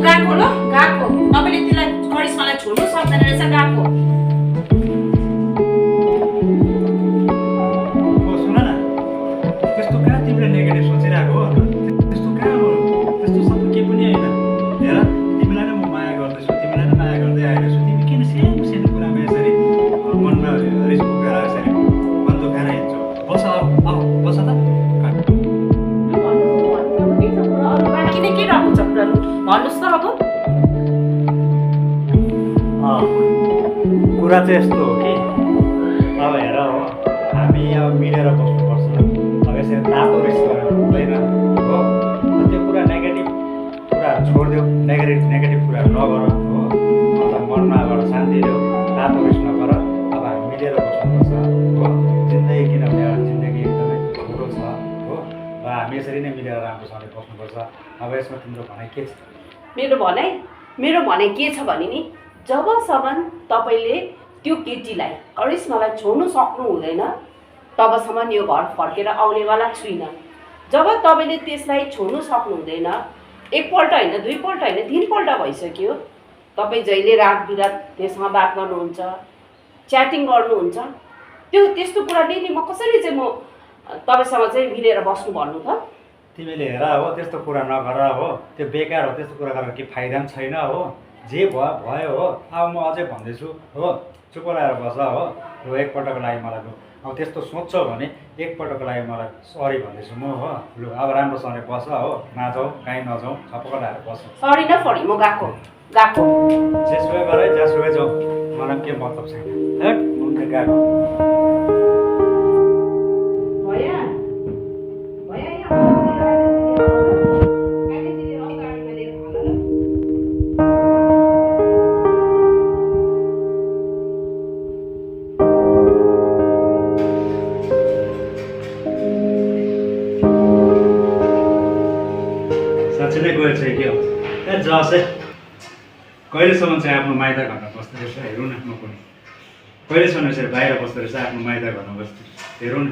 गएको ल गएको तपाईँले त्यसलाई करिश्मालाई छोड्नु सक्दैन रहेछ गएको सुन न त्यस्तो कहाँ तिमीले नेगेटिभ सोचिरहेको हो त्यस्तो कहाँ हो त्यस्तो सब केही पनि होइन हेर तिमीलाई नै म माया गर्दैछु तिमीलाई नै माया गर्दै आएको छु तिमी किन सानो सानो कुरामा यसरी मनमा रिस पुगेर यसरी मन दुखाएर हिँड्छौ बस आऊ बस त किन के रहनु छ कुराहरू भन्नुहोस् त अब कुरा चाहिँ यस्तो हो कि अब हेर हो हामी अब मिलेर बस्नुपर्छ अब यसरी तातो रिस गरेर हुँदैन हो त्यो कुरा नेगेटिभ कुराहरू छोडिदेऊ नेगेटिभ कुराहरू नगर हो मतलब मनमाबाट शान्ति देऊ तातो रिस नगर अब हामी मिलेर बस्नुपर्छ हो जिन्दगी किनभने एउटा जिन्दगी एकदमै ठुलो छ हो र हामी यसरी नै मिलेर राम्रोसँगले बस्नुपर्छ अब यसमा तिम्रो भनाइ के छ मेरो भनाइ के छ भने नि जबसम्म तपाईँले त्यो केटीलाई करिश्मालाई छोड्नु सक्नु हुँदैन तबसम्म यो घर फर्केर आउनेवाला छुइनँ जब तपाईँले त्यसलाई छोड्नु सक्नु हुँदैन एकपल्ट होइन दुईपल्ट होइन तीनपल्ट भइसक्यो तपाईँ जहिले रात बिरात त्यसमा बात गर्नुहुन्छ च्याटिङ गर्नुहुन्छ त्यस्तो कुराले नि म कसरी चाहिँ म तपाईँसँग चाहिँ मिलेर बस्नु भन्नु त तिमीले हेर हो त्यस्तो कुरा नगर हो त्यो बेकार हो त्यस्तो कुरा गरेर केही फाइदा पनि छैन हो जे भयो हो अब म अझै भन्दैछु हो चुप लगाएर बस हो लु एकपल्टको लागि मलाई लु अब त्यस्तो सोध्छौ भने एकपल्टको लागि मलाई सरी भन्दैछु म हो लु अब राम्रोसँगले बस हो नजाऊ कहीँ नजाऊ छपक्क लगाएर बस सरी न फरी म गएको जेसुकै गर जसुकै जाऊ मलाई पनि के मतलब छैन हट म त गएको साँच्चै नै गएछ के हो ए जसै कहिलेसम्म चाहिँ आफ्नो माइत घरमा बस्दो रहेछ हेरौँ न म पनि कहिलेसम्म यसरी बाहिर बस्दो रहेछ आफ्नो माइत घरमा बस्दो हेरौँ न